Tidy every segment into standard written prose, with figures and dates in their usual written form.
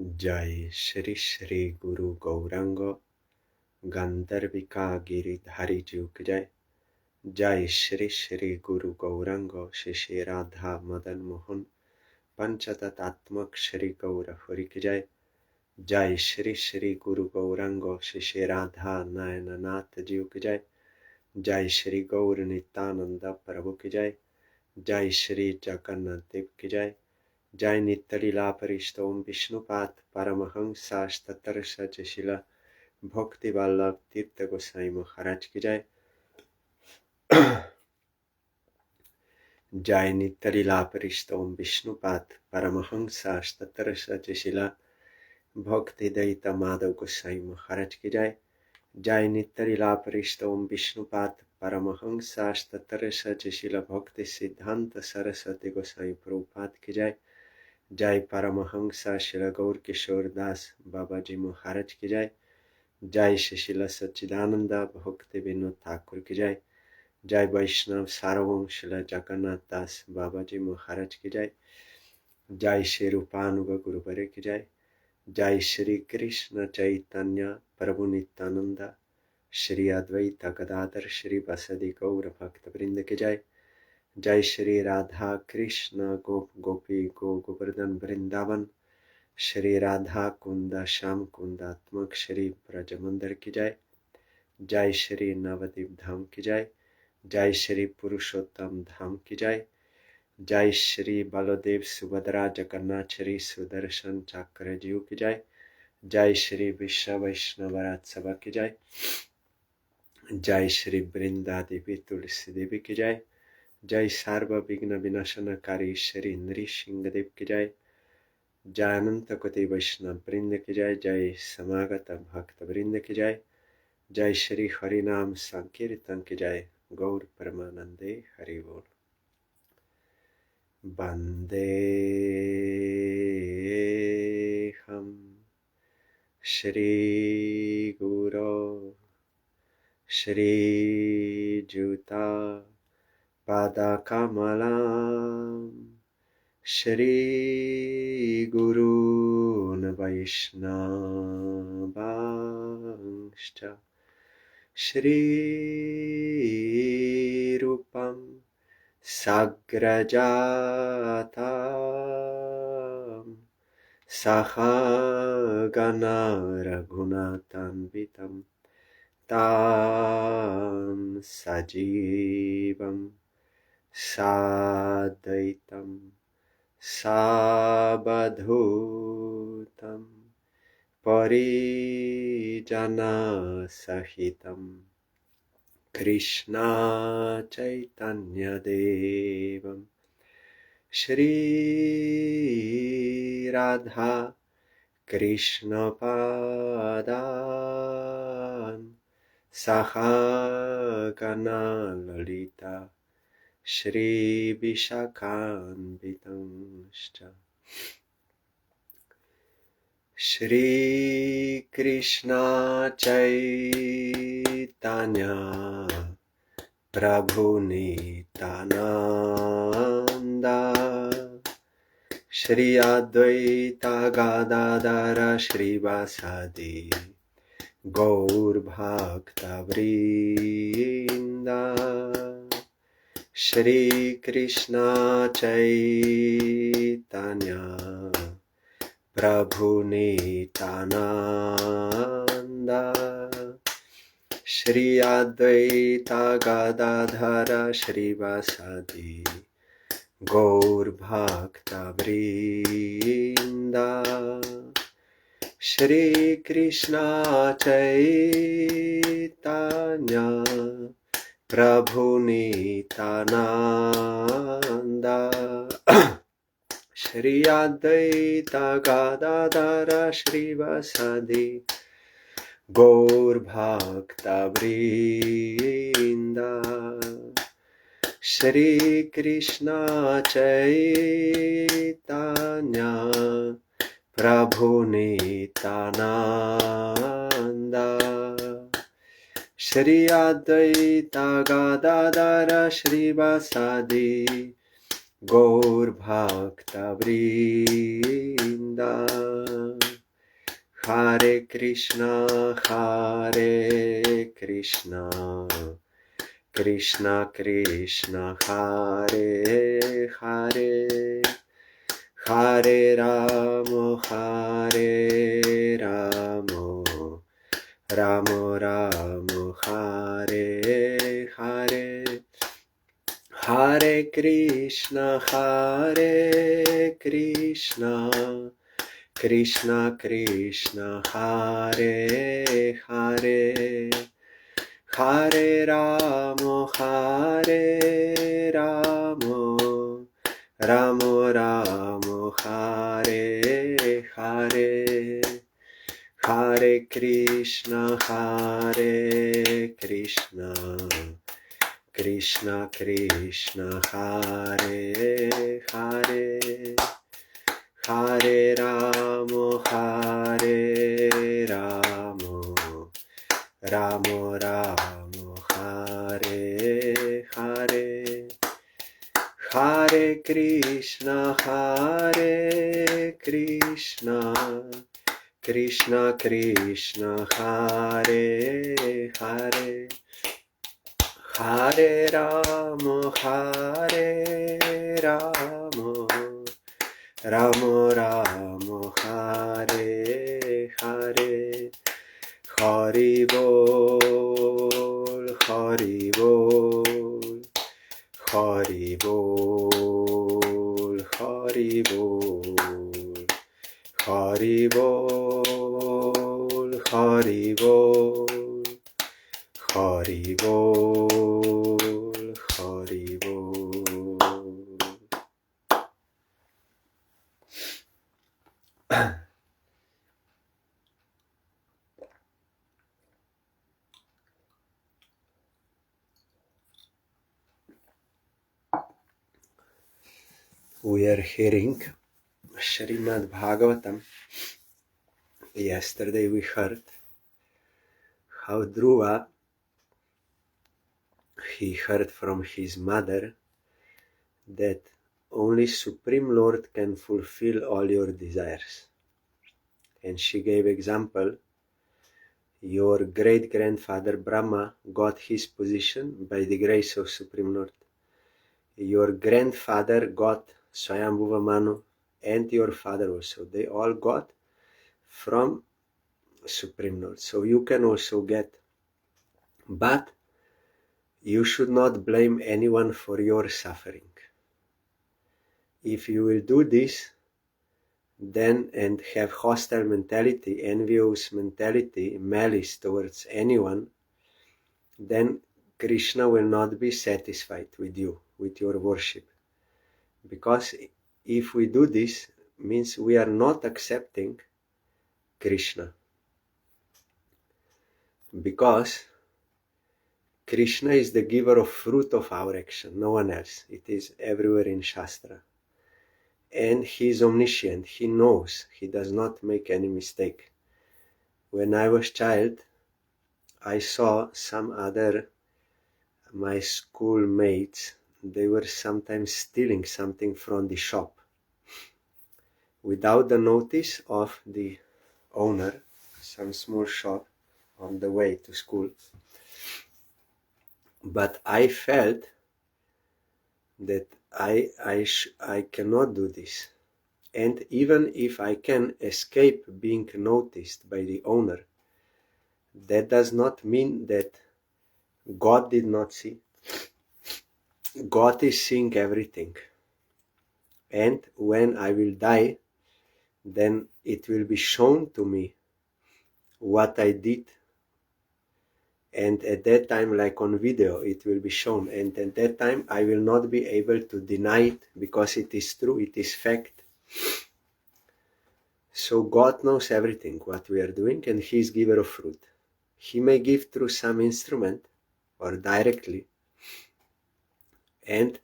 जय श्री श्री गुरु गौरांग गंधर्विका गिरिधारी जीव की जय। जय श्री श्री गुरु गौरांग श्री श्री राधा मदन मोहन पंचतत्त्वात्मक श्री गौर हरि की जय। जय श्री श्री गुरु गौरांग श्री श्री राधा नयननाथ जीव की जय। जय श्री गौर नित्यानंद प्रभु की जय। जय श्री जगन्नाथ देव की जय। जय नित्य लीला परिष्ठ ओम विष्णुपाद परमहंस तत्तर सचिशिला भक्ति वल्लभ तीर्थ गोसाई महाराज की जय। जय नित्य लीला परिष्ठ ओम विष्णुपाद परमहंस तत्तर सचिशिला भक्ति दयिता माधव गोसाई महाराज की जय। जय नित्य लीला परिष्ठ ओम विष्णुपाद परमहंस तत्तर सचिशिला भक्ति सिद्धांत सरस्वती गोसाई प्रभुपाद की जय। जय परमहंस श्री गौर किशोर दास बाबा जी महाराज की जय। जय शिशिला सच्चिदानंद भक्ति विनोद ठाकुर की जय। जय वैष्णव सार्वभौम श्री जगन्नाथ दास बाबा जी महाराज की जय। जय श्री रूपानुग गुरुवर की जय। जय श्री कृष्ण चैतन्य प्रभु नित्यानंद श्री अद्वैत गदाधर श्री वसदि गौर भक्त वृंद की जय। जय श्री राधा कृष्ण गोप गोपी गो गोवर्धन वृंदावन श्री राधा कुंद श्याम कुंदात्मक श्री ब्रज मंदिर की जय। जय श्री नवदीप धाम की जय। जय श्री पुरुषोत्तम धाम की जय। जय श्री बलदेव सुभद्रा जगन्नाथ श्री सुदर्शन चक्र जीव की जय। जय श्री विश्व वैष्णव राज सभा की जय। जय श्री वृंदा देवी तुलसी देवी की जय। जय सर्व विघ्न विनाशनकारी श्री नृसिंह देव की जय। जय अनंत कोटि वैष्णव वृंद की जय। जय समागत भक्त वृंद की जय। जय श्री हरिनाम संकीर्तन की जय। गौर परमानंदे हरि बोल। वंदे हम श्री गुरो श्री जुता पादकमलं श्री गुरून् वैष्णवांश्च श्री रूपं सग्रजातं सहगण रघुनाथान्वितं तं सजीवं साद्वैतं सावधूतं परिजनसहितं कृष्ण चैतन्यदेवं श्री राधा कृष्णपादान् सहगण ललिता श्री विशाखान्वितंश्च श्री कृष्ण चैतन्य प्रभु नित्यानंद श्री अद्वैत गदाधर श्रीवासादि गौर भक्त वृंद श्री कृष्ण चैतन्य प्रभु नित्यानंद श्री अद्वैत गदाधर श्रीवासादि गौर भक्त वृंद श्री कृष्ण चैतन्य प्रभु नित्यानंद श्री अद्वैत गदाधर श्रीवासादि गौर भक्त वृंद श्री कृष्ण चैतन्य प्रभु नित्यानंद श्री अद्वैत गदाधर श्रीवासादि गौर भक्त वृंद Hare Krishna, Krishna Krishna, Hare Hare, Hare Rama, Rama Rama, Hare Hare, Hare Krishna, Krishna Krishna, Hare Hare, Hare Rama, Rama Rama, Hare Hare, Hare Krishna, Krishna Krishna, Hare Hare, Hare Rama, Rama Rama, Hare Hare, Hare Krishna, Krishna Krishna, Hare Hare, Hare Rama, Rama Rama, Hare Hare, Hari Bol, Hari Bol, Hari Bol, Hari Bol, Hari Bol, Hari Bol, Hari Bol, Hari Bol. We are hearing Srimad Bhagavatam. Yesterday we heard how Dhruva, he heard from his mother that only Supreme Lord can fulfill all your desires. And she gave example, your great-grandfather Brahma got his position by the grace of Supreme Lord. Your grandfather got Swayambhuva Manu, and your father also. They all got from Supreme Lord. So you can also get. But you should not blame anyone for your suffering. If you will do this, then and have hostile mentality, envious mentality, malice towards anyone, then Krishna will not be satisfied with you, with your worship. Because if we do this, means we are not accepting Krishna. Because Krishna is the giver of fruit of our action, no one else. It is everywhere in Shastra. And he is omniscient, he knows, he does not make any mistake. When I was child, I saw some other, my schoolmates, they were sometimes stealing something from the shop without the notice of the owner, some small shop on the way to school. But I felt that I cannot do this. And even if I can escape being noticed by the owner, that does not mean that God did not see. God is seeing everything. And when I will die, then it will be shown to me what I did. And at that time, like on video, it will be shown. And at that time, I will not be able to deny it because it is true, it is fact. So God knows everything, what we are doing, and He is giver of fruit. He may give through some instrument or directly. And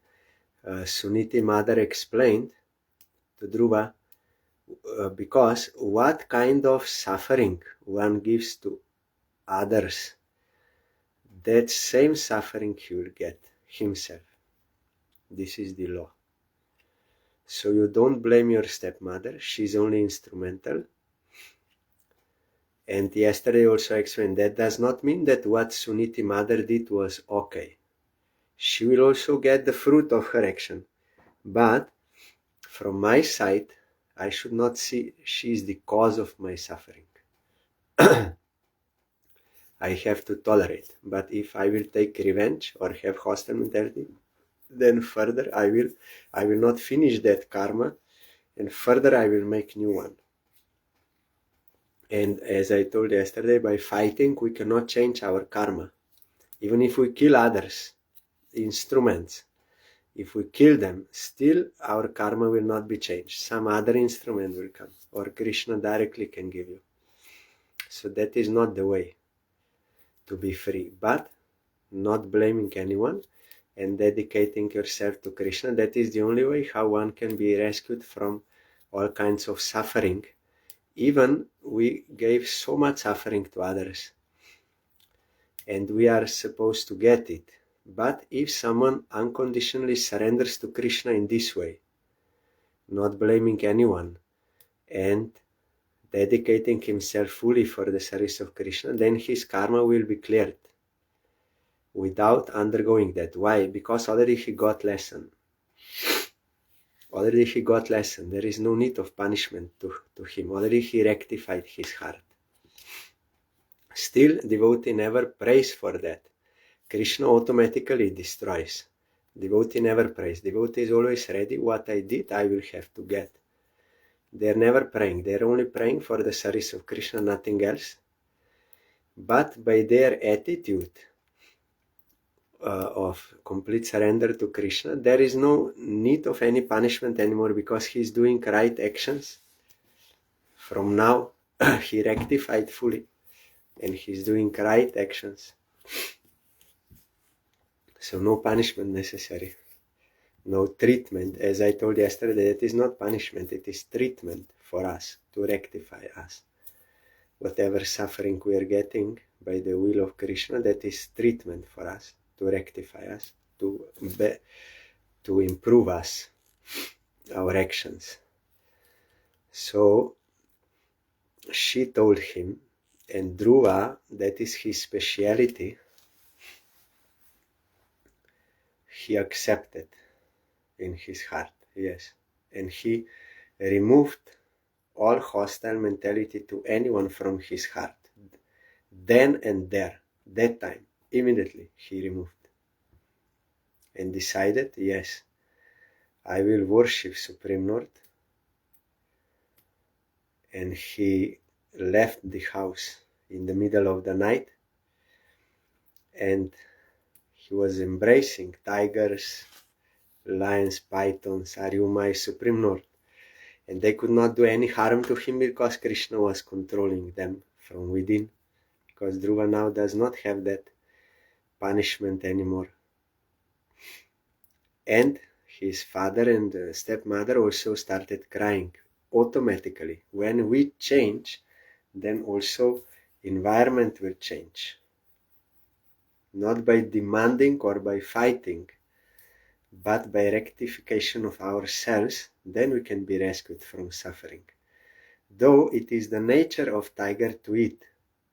Suniti Mother explained to Dhruva, because what kind of suffering one gives to others, that same suffering he will get himself. This is the law. So you don't blame your stepmother, she's only instrumental. And yesterday also I explained that does not mean that what Suniti mother did was okay. She will also get the fruit of her action. But from my side, I should not see she is the cause of my suffering. I have to tolerate. But if I will take revenge or have hostile mentality, then further I will not finish that karma, and further I will make new one. And as I told yesterday, by fighting we cannot change our karma. Even if we kill others, instruments, if we kill them, still our karma will not be changed. Some other instrument will come, or Krishna directly can give you. So that is not the way to be free. But not blaming anyone and dedicating yourself to Krishna, that is the only way how one can be rescued from all kinds of suffering. Even we gave so much suffering to others, and we are supposed to get it. But if someone unconditionally surrenders to Krishna in this way, not blaming anyone, and dedicating himself fully for the service of Krishna, then his karma will be cleared without undergoing that. Why? Because already he got lesson. Already he got lesson. There is no need of punishment to him. Already he rectified his heart. Still, devotee never prays for that. Krishna automatically destroys. Devotee never prays. Devotee is always ready. What I did, I will have to get. They are never praying. They are only praying for the service of Krishna, nothing else. But by their attitude of complete surrender to Krishna, there is no need of any punishment anymore, because he is doing right actions. From now, he rectified fully, and he is doing right actions. So no punishment necessary. No treatment. As I told yesterday, it is not punishment, it is treatment for us, to rectify us. Whatever suffering we are getting by the will of Krishna, that is treatment for us, to rectify us, to improve us, our actions. So she told him, and Dhruva, that is his speciality, he accepted in his heart, yes. And he removed all hostile mentality to anyone from his heart. Then and there, that time, immediately he removed. And decided, yes, I will worship Supreme Lord. And he left the house in the middle of the night, and he was embracing tigers, lions, pythons. Are you my Supreme Lord? And they could not do any harm to him, because Krishna was controlling them from within, because Dhruva now does not have that punishment anymore. And his father and stepmother also started crying automatically. When we change, then also environment will change. Not by demanding or by fighting, but by rectification of ourselves, then we can be rescued from suffering. Though it is the nature of tiger to eat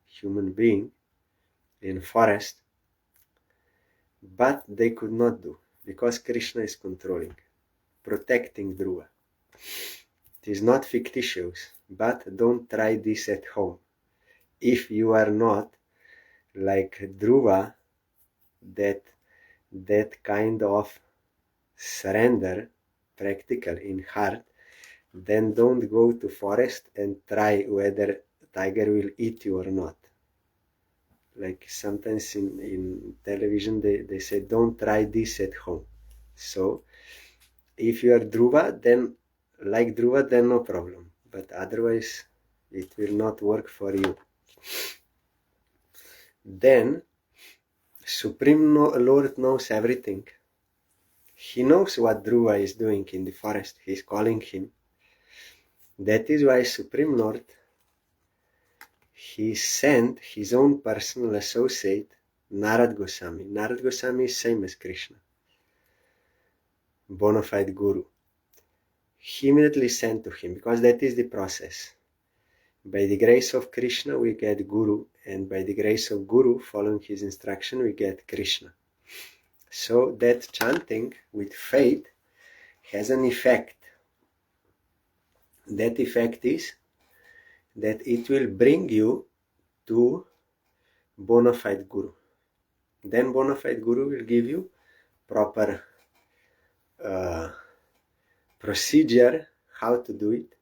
human being in forest, but they could not do, because Krishna is controlling, protecting Dhruva. It is not fictitious, but don't try this at home. If you are not like Dhruva, that kind of surrender, practical in heart, then don't go to forest and try whether tiger will eat you or not. Like sometimes in television they say, don't try this at home. So if you are Dhruva, then like Dhruva, then no problem. But otherwise it will not work for you. Then Supreme Lord knows everything. He knows what Dhruva is doing in the forest. He is calling him. That is why Supreme Lord, he sent his own personal associate, Narad Goswami. Narad Goswami is same as Krishna, bona fide guru. He immediately sent to him, because that is the process. By the grace of Krishna we get Guru, and by the grace of Guru, following his instruction, we get Krishna. So that chanting with faith has an effect. That effect is that it will bring you to bona fide Guru. Then bona fide Guru will give you proper procedure how to do it.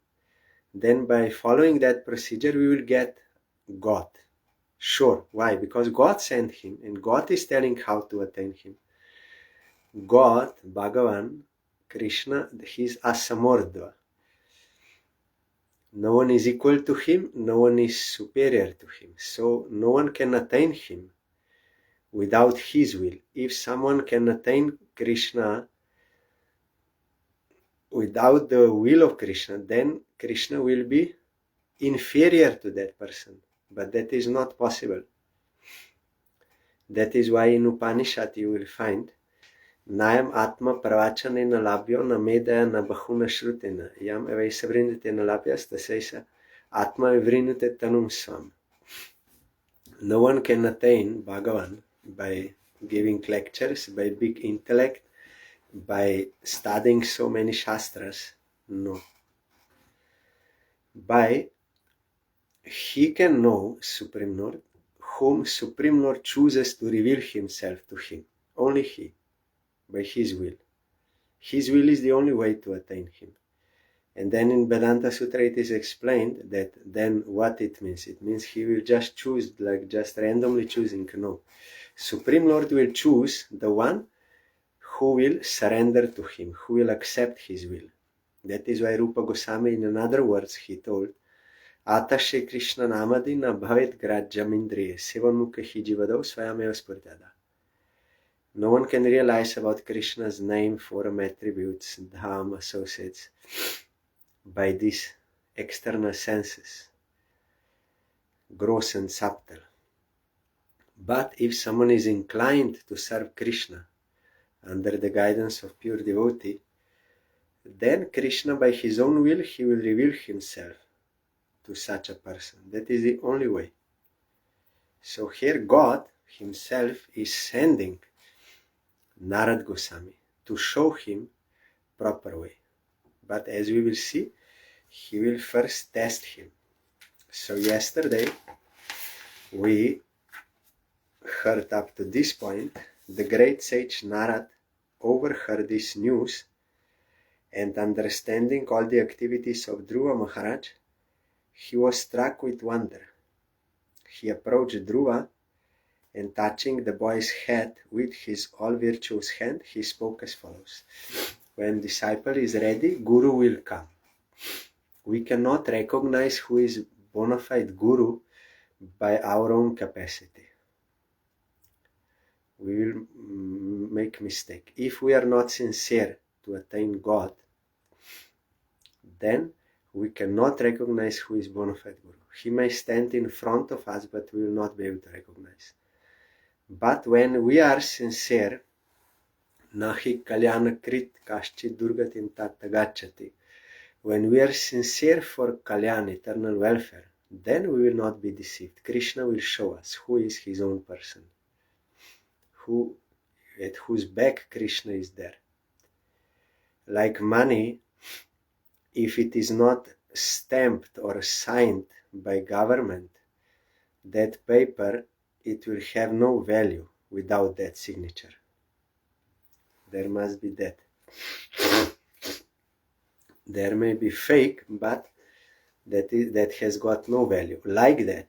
Then by following that procedure we will get God. Sure. Why? Because God sent him and God is telling how to attain him. God, Bhagavan, Krishna, he is asamordva. No one is equal to him, no one is superior to him. So no one can attain him without his will. If someone can attain Krishna without the will of Krishna, then Krishna will be inferior to that person. But that is not possible. That is why in Upanishad you will find Nayam Atma Pravachanena Labhyo na Medaya na Bahuna Shrutena Yam Evaisa Vrindate Labhyas Tasaisa Atma Vrinute Tanum Swam. No one can attain Bhagavan by giving lectures, by big intellect, by studying so many shastras. No. By he can know Supreme Lord, whom Supreme Lord chooses to reveal himself to him. Only he. By his will. His will is the only way to attain him. And then in Vedanta Sutra it is explained that then what it means. It means he will just choose, like just randomly choosing. No. Supreme Lord will choose the one who will surrender to him, who will accept his will. That is why Rupa Goswami in another words he told, Atashe Krishna Namadina Bhavet Grajamindriye Sevanmukha Hijivado Swayameva Spurtada. No one can realize about Krishna's name, form, attributes, dham, associates by these external senses, gross and subtle. But if someone is inclined to serve Krishna under the guidance of pure devotee, then Krishna by his own will, he will reveal himself to such a person. That is the only way. So here God himself is sending Narad Goswami to show him proper way. But as we will see, he will first test him. So yesterday we heard up to this point, the great sage Narad overheard this news and understanding all the activities of Dhruva Maharaj, he was struck with wonder. He approached Dhruva and touching the boy's head with his all-virtuous hand, he spoke as follows. When disciple is ready, Guru will come. We cannot recognize who is bona fide Guru by our own capacity. We will make mistake. If we are not sincere to attain God, then we cannot recognize who is bona fide Guru. He may stand in front of us, but we will not be able to recognize. But when we are sincere, nahi kalyana krit kaschit durgatim tatta gacchati, when we are sincere for kalyan, eternal welfare, then we will not be deceived. Krishna will show us who is his own person, at whose back Krishna is there. Like money, if it is not stamped or signed by government, that paper, it will have no value without that signature. There must be that. There may be fake, but that has got no value. Like that,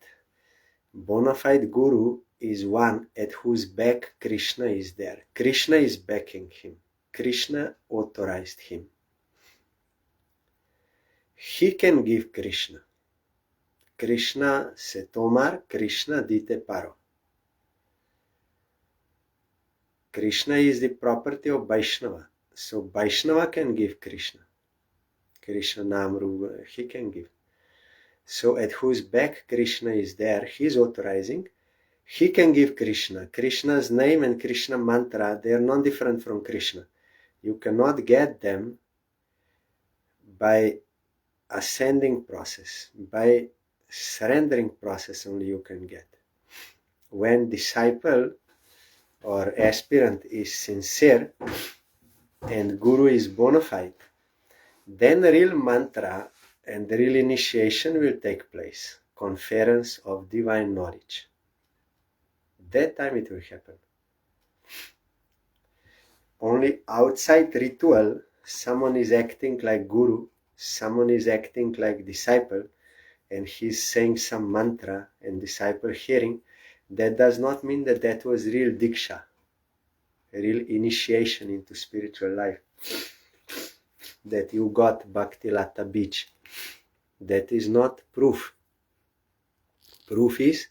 bona fide Guru is one at whose back Krishna is there. Krishna is backing him. Krishna authorized him. He can give Krishna. Krishna se tomar, Krishna dite paro. Krishna is the property of Vaishnava. So Vaishnava can give Krishna. Krishna Nam Rupa, he can give. So at whose back Krishna is there, he is authorizing. He can give Krishna. Krishna's name and Krishna mantra, they are not different from Krishna. You cannot get them by ascending process, by surrendering process only you can get. When disciple or aspirant is sincere and guru is bona fide, then real mantra and the real initiation will take place. Conference of divine knowledge. That time it will happen. Only outside ritual, someone is acting like guru, someone is acting like disciple, and he's saying some mantra and disciple hearing. That does not mean that that was real diksha, real initiation into spiritual life, that you got Bhakti Lata Beach. That is not proof. Proof is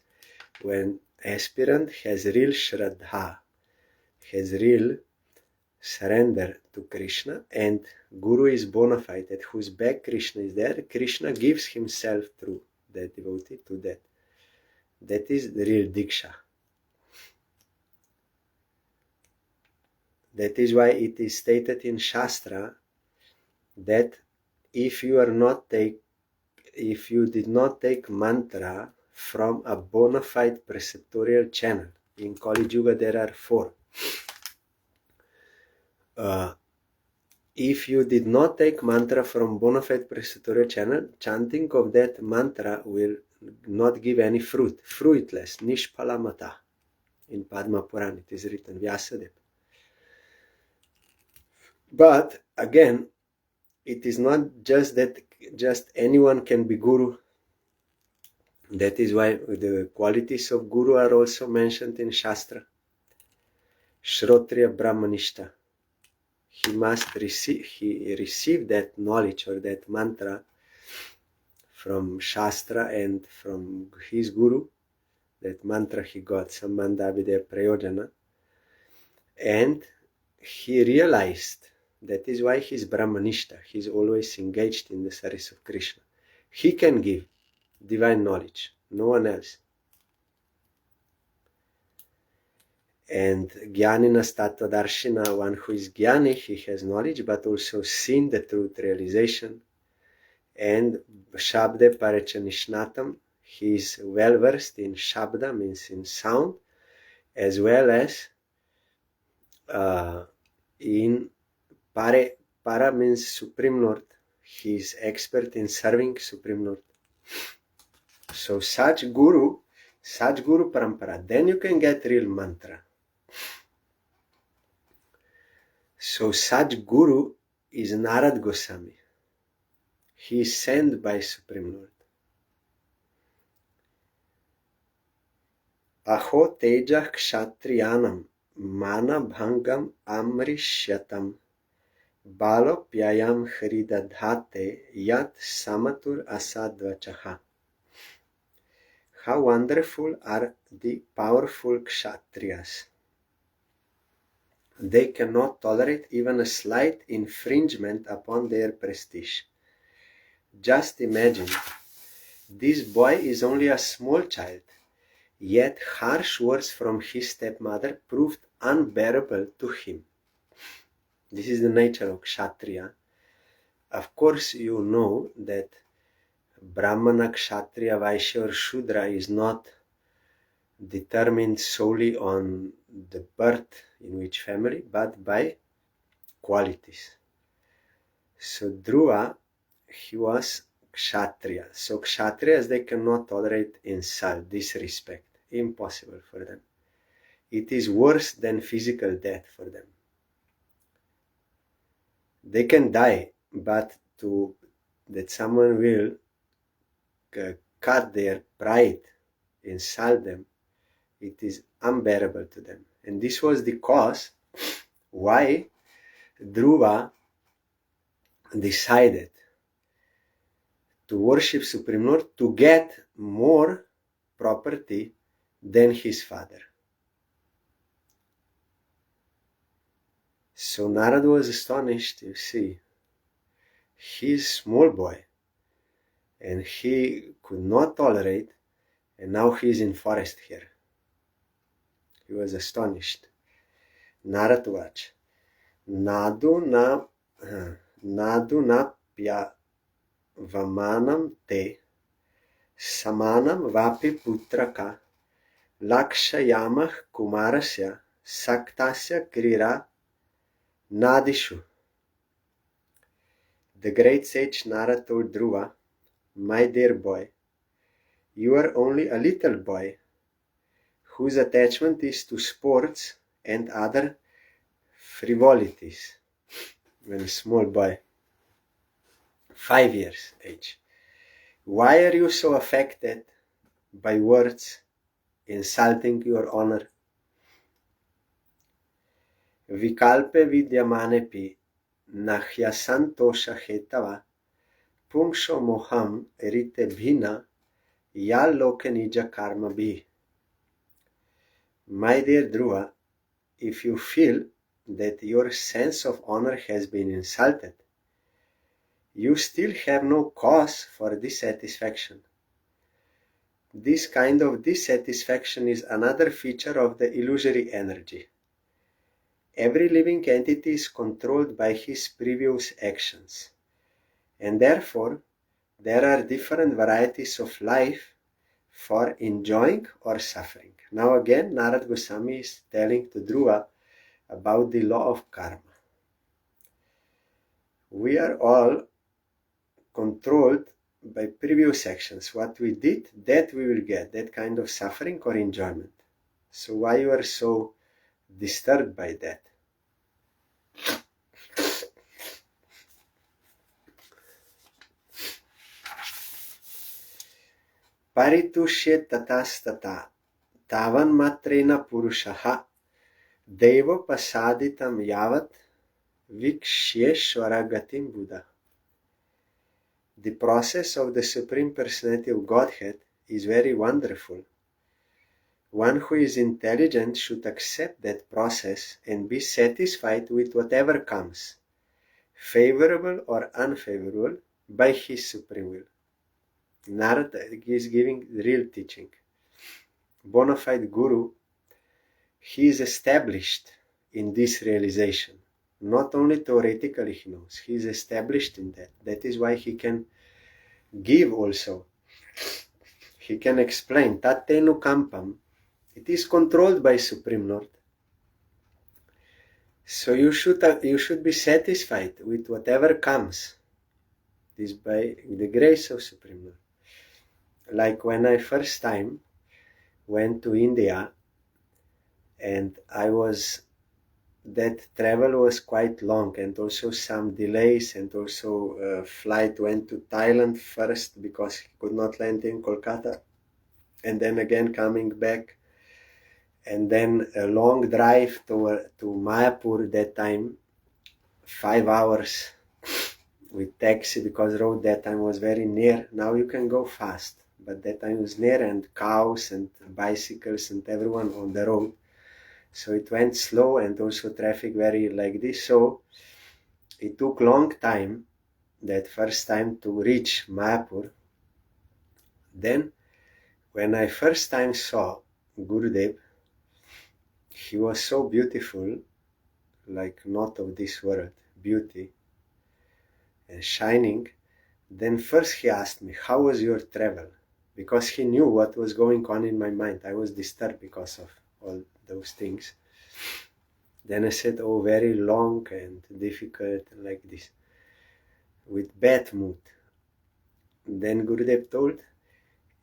when aspirant has real shraddha, has real surrender to Krishna, and Guru is bona fide, at whose back Krishna is there. Krishna gives himself through that devotee to that. That is the real diksha. That is why it is stated in Shastra that if you did not take mantra from a bona fide preceptorial channel, in Kali Yuga there are 4. If you did not take mantra from bona fide preceptorial channel, chanting of that mantra will not give any fruit, fruitless, nishpalamata. In Padma Puran it is written, Vyasadeva. But again, it is not just that just anyone can be guru. That is why the qualities of guru are also mentioned in Shastra. Shrotriya Brahmanishta. He received that knowledge or that mantra from Shastra and from his guru. That mantra he got, Sambandha Abhidaya Prayojana. And he realized that is why he's Brahmanishta. He's always engaged in the service of Krishna. He can give divine knowledge, no one else. And Jnaninas Tattvadarshina, one who is Jnani, he has knowledge, but also seen the truth realization. And Shabde Parachanishnatam, he is well versed in Shabda, means in sound, as well as in Pare. Para means Supreme Lord. He is expert in serving Supreme Lord. So such guru parampara, then you can get real mantra. So such guru is Narad Goswami. He is sent by Supreme Lord. Aho teja kshatriyanam mana bhangam amrishyatam balo pyayam hridadhate yat samatur asadvachaha. How wonderful are the powerful kshatriyas. They cannot tolerate even a slight infringement upon their prestige. Just imagine, this boy is only a small child, yet harsh words from his stepmother proved unbearable to him. This is the nature of Kshatriya. Of course, you know that Brahmana, Kshatriya, Vaishya or Shudra is not determined solely on the birth in which family, but by qualities. So Dhruva, he was Kshatriya. So Kshatriyas, they cannot tolerate insult, disrespect. Impossible for them. It is worse than physical death for them. They can die, but that someone will cut their pride, insult them, it is unbearable to them. And this was the cause why Dhruva decided to worship Supreme Lord to get more property than his father. So Narad was astonished, you see. He's a small boy and he could not tolerate, and now he's in forest here. He was astonished. Narad watch. Nadu na pya vamanam te samanam vapi putraka lakshayamah kumarasya saktasya krira nadishu. The great sage Nara told Dhruva, my dear boy, you are only a little boy whose attachment is to sports and other frivolities. When a small boy, 5 years age. Why are you so affected by words insulting your honor? Vikalpe vidyamanepi nahyasantosha hetava pungsho moham erite bhina ya lokanija karma bhi. My dear Dhruva, if you feel that your sense of honor has been insulted, you still have no cause for dissatisfaction. This kind of dissatisfaction is another feature of the illusory energy. Every living entity is controlled by his previous actions, and therefore there are different varieties of life for enjoying or suffering. Now again, Narad Goswami is telling to Dhruva about the law of karma. We are all controlled by previous actions. What we did, that we will get, that kind of suffering or enjoyment. So why you are so disturbed by that? Paritushe tatastata tavan matrena purushaha devo pasaditam yavat vikshyeshvara gatim buddha. The process of the Supreme Personality of Godhead is very wonderful. One who is intelligent should accept that process and be satisfied with whatever comes, favorable or unfavorable, by his supreme will. Narada is giving real teaching. Bona fide Guru, he is established in this realization. Not only theoretically he knows, he is established in that. That is why he can give also. He can explain. Tatenu kampam. It is controlled by Supreme Lord. So you should be satisfied with whatever comes. This by the grace of Supreme Lord. Like when I first time went to India, and that travel was quite long, and also some delays, and also flight went to Thailand first because he could not land in Kolkata, and then again coming back, and then a long drive to Mayapur that time, 5 hours with taxi, because road that time was very near. Now you can go fast, but that time was near, and cows and bicycles and everyone on the road. So it went slow, and also traffic very like this. So it took long time, that first time, to reach Mayapur. Then when I first time saw Gurudev, he was so beautiful, like not of this world, beauty and shining. Then first he asked me, how was your travel? Because he knew what was going on in my mind. I was disturbed because of all those things. Then I said, oh, very long and difficult, like this, with bad mood. Then Gurudev told,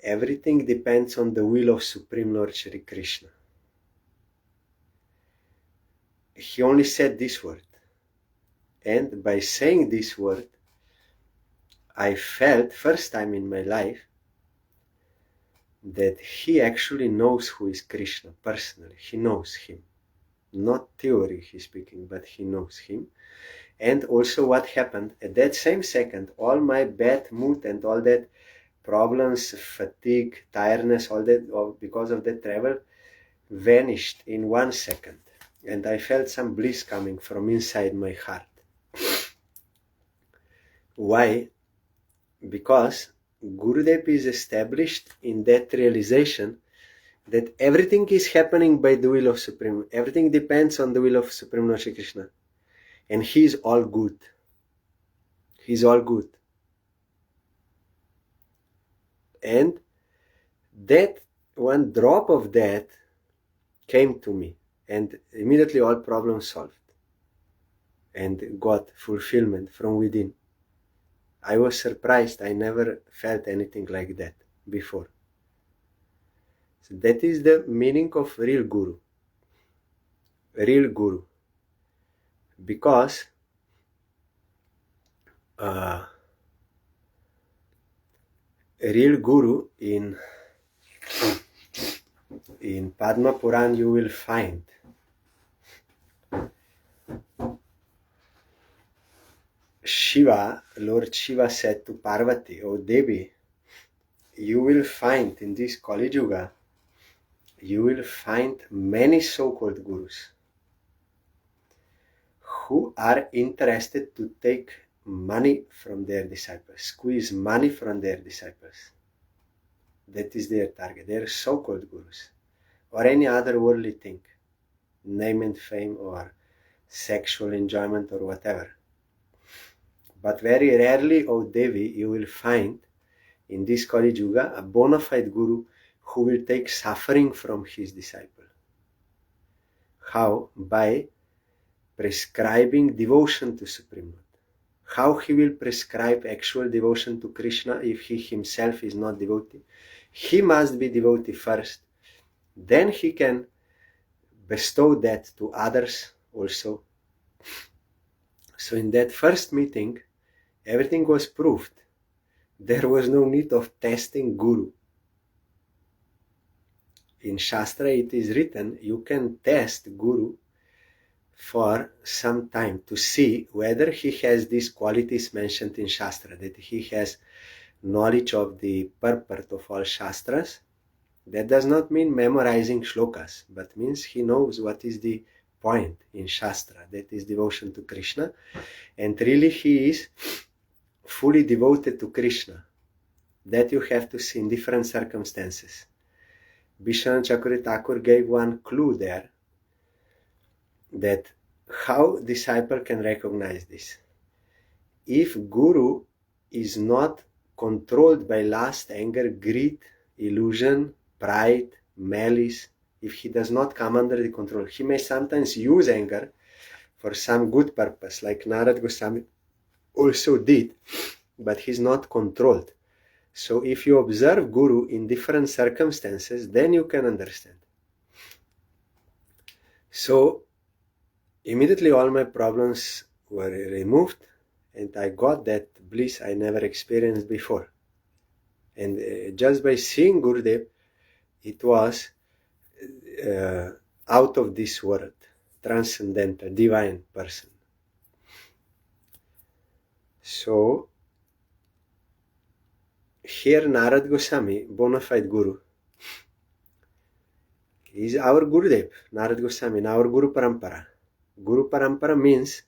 everything depends on the will of Supreme Lord Shri Krishna. He only said this word. And by saying this word, I felt, first time in my life, that he actually knows who is Krishna personally. He knows him. Not theory he's speaking, but he knows him. And also what happened at that same second, all my bad mood and all that problems, fatigue, tiredness, all that, all because of the travel, vanished in 1 second. And I felt some bliss coming from inside my heart. Why? Because Gurudev is established in that realization that everything is happening by the will of Supreme. Everything depends on the will of Supreme Lord Shri Krishna. And he is all good. He is all good. And that one drop of that came to me, and immediately all problems solved and got fulfillment from within. I was surprised. I never felt anything like that before. So that is the meaning of real guru. Real guru. Because real guru in Padma Puran you will find Shiva, Lord Shiva said to Parvati, "O Devi, you will find in this Kali Yuga, you will find many so-called gurus who are interested to take money from their disciples, squeeze money from their disciples. That is their target. They are so-called gurus, or any other worldly thing, name and fame, or sexual enjoyment, or whatever. But very rarely, O Devi, you will find in this Kali Yuga a bona fide guru who will take suffering from his disciple. How? By prescribing devotion to Supreme Lord. How he will prescribe actual devotion to Krishna if he himself is not devotee? He must be devotee first. Then he can bestow that to others also. So in that first meeting, everything was proved. There was no need of testing guru. In Shastra it is written, you can test guru for some time to see whether he has these qualities mentioned in Shastra, that he has knowledge of the purport of all Shastras. That does not mean memorizing shlokas, but means he knows what is the point in Shastra, that is devotion to Krishna, and really he is fully devoted to Krishna. That you have to see in different circumstances. Vishwanath Chakravarti Thakur gave one clue there, that how disciple can recognize this. If guru is not controlled by lust, anger, greed, illusion, pride, malice, if he does not come under the control, he may sometimes use anger for some good purpose, like Narad Goswami also did, but he's not controlled. So if you observe guru in different circumstances, then you can understand. So immediately all my problems were removed, and I got that bliss I never experienced before. And just by seeing Gurudev, it was out of this world, transcendental, divine person. So here Narad Goswami, bona fide guru, is our Gurudev, Narad Goswami, in our Guru Parampara. Guru Parampara means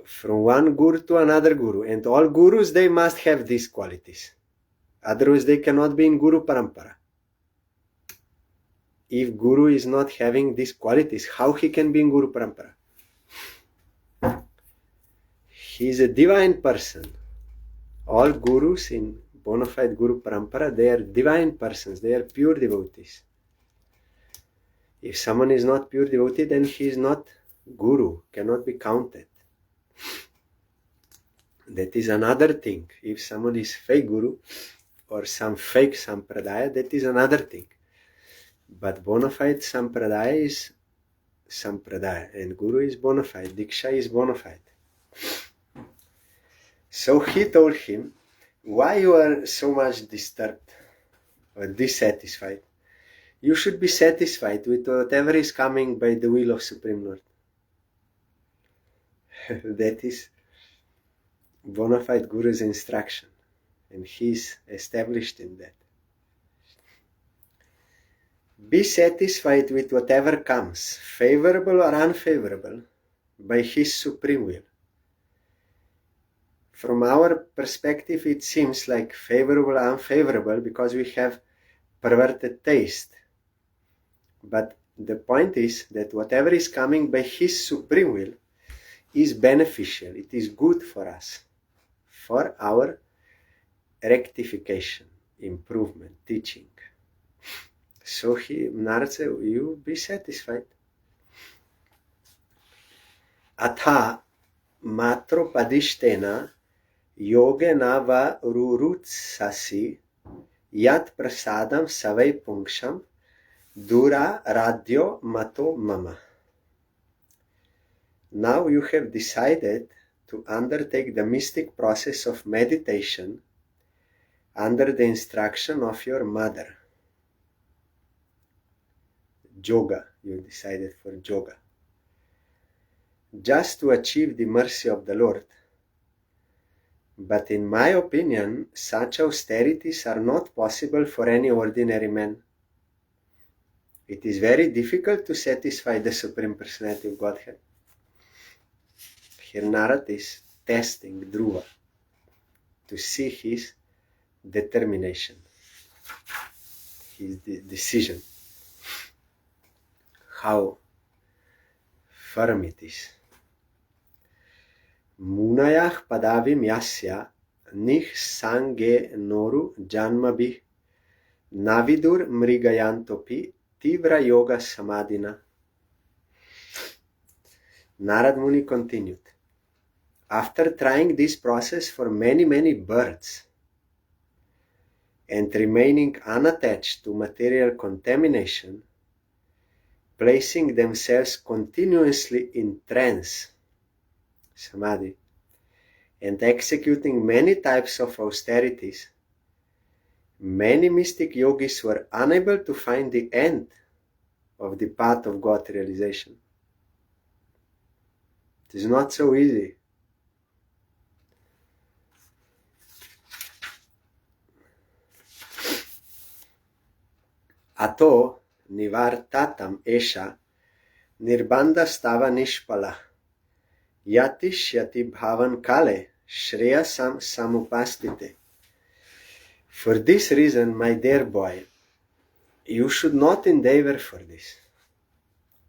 from one guru to another guru, and all gurus, they must have these qualities. Otherwise they cannot be in Guru Parampara. If guru is not having these qualities, how he can be in Guru Parampara? He is a divine person. All gurus in bona fide Guru Parampara, they are divine persons, they are pure devotees. If someone is not pure devotee, then he is not guru, cannot be counted. That is another thing. If someone is fake guru or some fake sampradaya, that is another thing. But bona fide sampradaya is sampradaya, and guru is bona fide, diksha is bona fide. So he told him, why you are so much disturbed or dissatisfied? You should be satisfied with whatever is coming by the will of Supreme Lord. That is bona fide guru's instruction, and he is established in that. Be satisfied with whatever comes, favorable or unfavorable, by his supreme will. From our perspective, it seems like favorable or unfavorable because we have perverted taste. But the point is that whatever is coming by his supreme will is beneficial. It is good for us, for our rectification. improvement, teaching. So Narad said, you be satisfied. Atha matropadishtena yogena va rurutsasi yat prasadam savai pungsham dura radyo mato mama. Now you have decided to undertake the mystic process of meditation under the instruction of your mother. Yoga, you decided for yoga. Just to achieve the mercy of the Lord. But in my opinion, such austerities are not possible for any ordinary man. It is very difficult to satisfy the Supreme Personality of Godhead. Here Narad is testing Dhruva to see his determination, his decision, how firm it is. Munayah padavim yasya nih sange noru janmabhi navidur mrigayantopi tivra yoga samadhina. Narad Muni continued. After trying this process for many births and remaining unattached to material contamination, placing themselves continuously in trance, samadhi, and executing many types of austerities, many mystic yogis were unable to find the end of the path of God realization. It is not so easy. Ato nivartatam esha nirbanda stava nishpala yatishyati bhavan kale shreyasam samupastite. For this reason, my dear boy, you should not endeavor for this.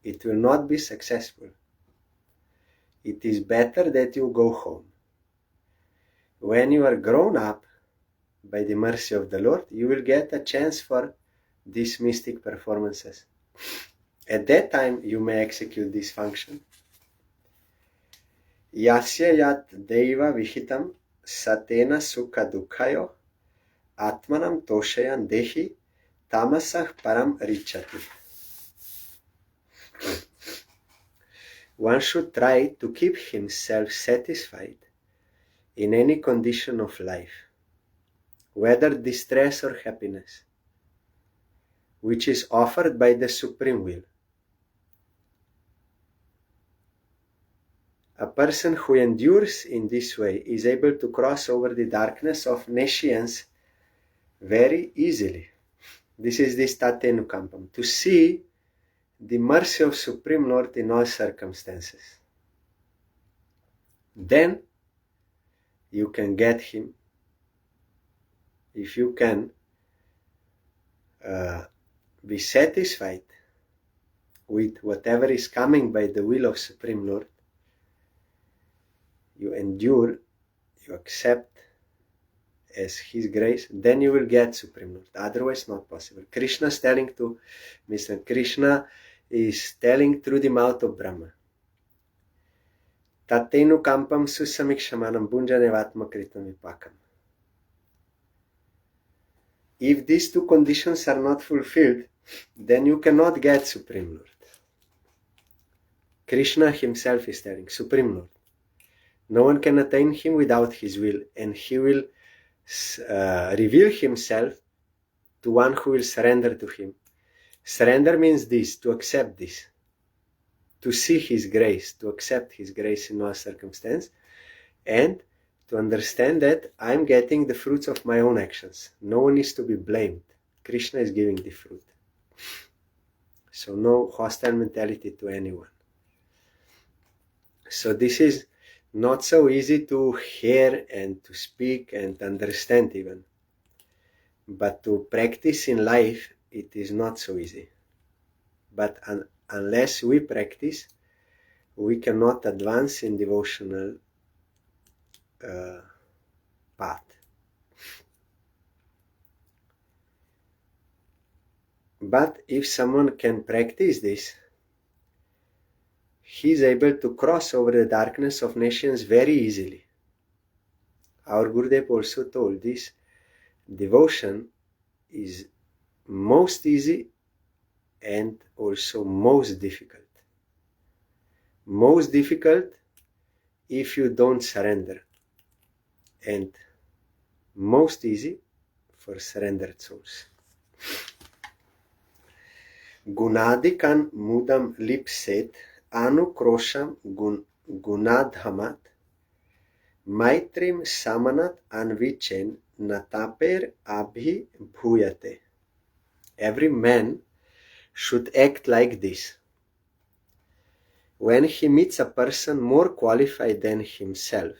It will not be successful. It is better that you go home. When you are grown up, by the mercy of the Lord, you will get a chance for these mystic performances. At that time, you may execute this function. Yasya yat deva vihitam satena sukha dukhayo atmanam toshayan dehi tamasah param richati. One should try to keep himself satisfied in any condition of life, whether distress or happiness, which is offered by the Supreme Will. A person who endures in this way is able to cross over the darkness of nescience very easily. This is the Tatenukampam, to see the mercy of Supreme Lord in all circumstances. Then you can get him, if you can be satisfied with whatever is coming by the will of Supreme Lord. You endure, you accept as His grace, then you will get Supreme Lord. Otherwise, not possible. Krishna is telling to Mr. Krishna is telling through the mouth of Brahma. Tatenu kampam susamikshamanam bunjanevatma kritam vipakam. If these two conditions are not fulfilled, then you cannot get Supreme Lord. Krishna himself is telling, Supreme Lord. No one can attain him without his will, and he will reveal himself to one who will surrender to him. Surrender means this, to accept this, to see his grace, to accept his grace in all circumstance, and to understand that I'm getting the fruits of my own actions. No one is to be blamed. Krishna is giving the fruit. So no hostile mentality to anyone. So this is not so easy to hear and to speak and understand even. But to practice in life, it is not so easy. But unless we practice, we cannot advance in devotional path. But if someone can practice this, he is able to cross over the darkness of nations very easily. Our Gurudev also told this devotion is most easy and also most difficult. Most difficult if you don't surrender, and most easy for surrendered souls. Gunadikan mudam lipset anukrosham gunadhamat maitrim samanat anvichen nataper abhi bhuyate. Every man should act like this. When he meets a person more qualified than himself,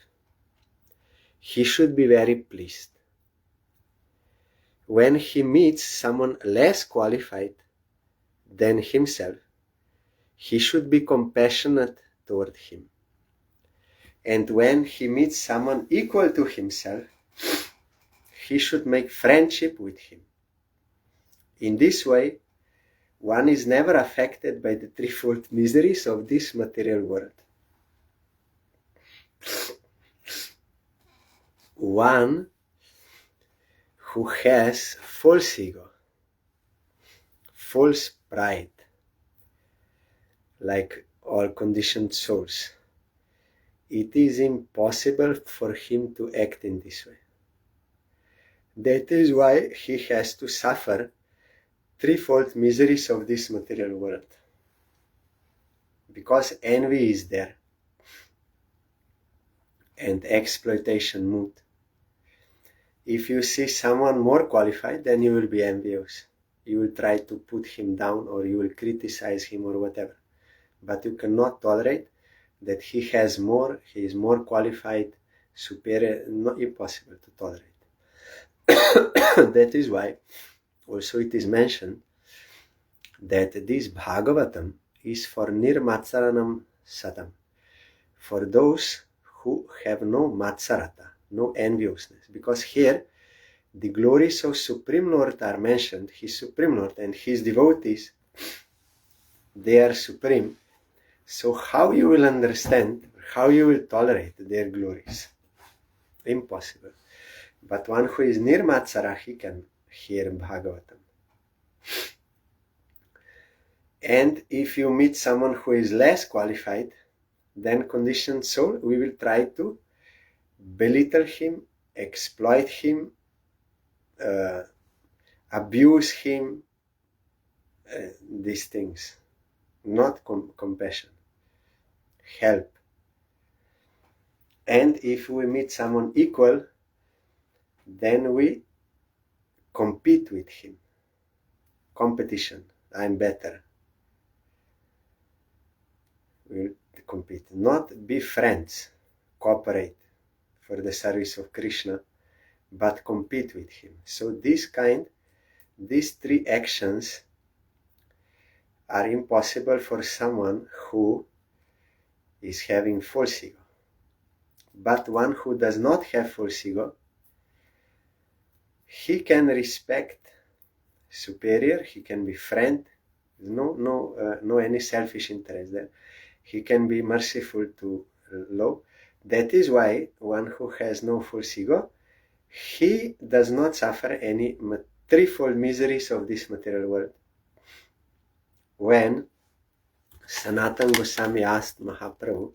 he should be very pleased. When he meets someone less qualified than himself, he should be compassionate toward him. And when he meets someone equal to himself, he should make friendship with him. In this way, one is never affected by the threefold miseries of this material world. One who has false ego, false pride, like all conditioned souls, it is impossible for him to act in this way. That is why he has to suffer threefold miseries of this material world. Because envy is there, and exploitation mood. If you see someone more qualified, then you will be envious. You will try to put him down, or you will criticize him, or whatever. But you cannot tolerate that he has more, he is more qualified, superior, not impossible to tolerate. That is why also it is mentioned that this Bhagavatam is for Nirmatsaranam Satam, for those who have no Matsarata, no enviousness. Because here the glories of Supreme Lord are mentioned, His Supreme Lord and His devotees, they are supreme. So how you will understand, how you will tolerate their glories? Impossible. But one who is near Matsara, he can hear Bhagavatam. And if you meet someone who is less qualified, then conditioned soul, we will try to belittle him, exploit him, abuse him, these things. Not compassion. Help. And if we meet someone equal, then we compete with him. Competition. I'm better. We'll compete. Not be friends. Cooperate for the service of Krishna, but compete with him. So these three actions are impossible for someone who is having false ego. But one who does not have false ego, he can respect superior, he can be friend, no any selfish interest there. He can be merciful to low. That is why one who has no false ego, he does not suffer any threefold miseries of this material world. When Sanatana Goswami asked Mahaprabhu,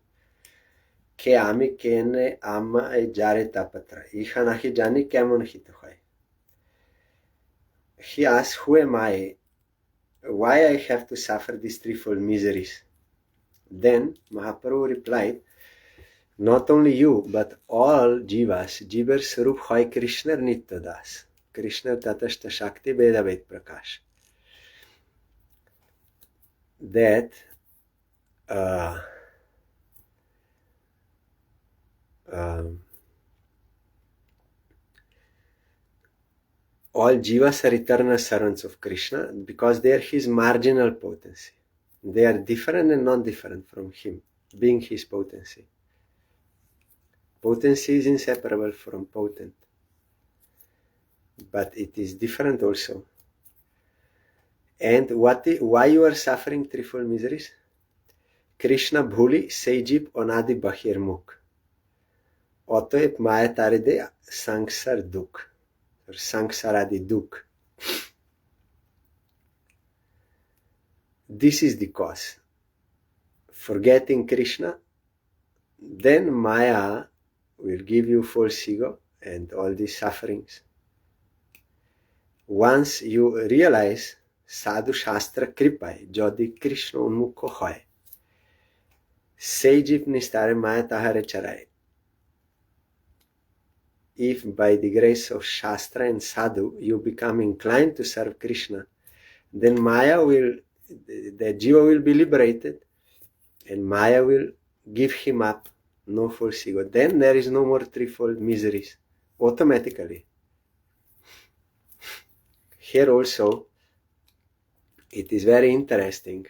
Ke ami kene amma e jare tapatra, iha nahi jani kemon hito hai. He asked, who am I? Why I have to suffer these threefold miseries? Then Mahaprabhu replied, not only you, but all jivas, jivar sarup hoy Krishna nitya das. Krishna tatashta shakti veda ved prakash. That all jivas are eternal servants of Krishna because they are his marginal potency. They are different and non-different from him, being his potency. Potency is inseparable from potent, but it is different also. And why you are suffering threefold miseries? Krishna bhuli sejib onadi bahir mukh. অতএব মায়া তারে দে সংসার দুঃখ, সংসারাদি দুঃখ. This is the cause. Forgetting Krishna, then Maya will give you false ego and all these sufferings. Once you realize sadhu shastra kripaয় যদি কৃষ্ণ উন্মুখ হয়, সেই জীব নিস্তারে মায়া তাহারে চড়ায়. If by the grace of Shastra and Sadhu you become inclined to serve Krishna, then the jiva will be liberated and Maya will give him up, no false ego. Then there is no more threefold miseries, automatically. Here also, it is very interesting.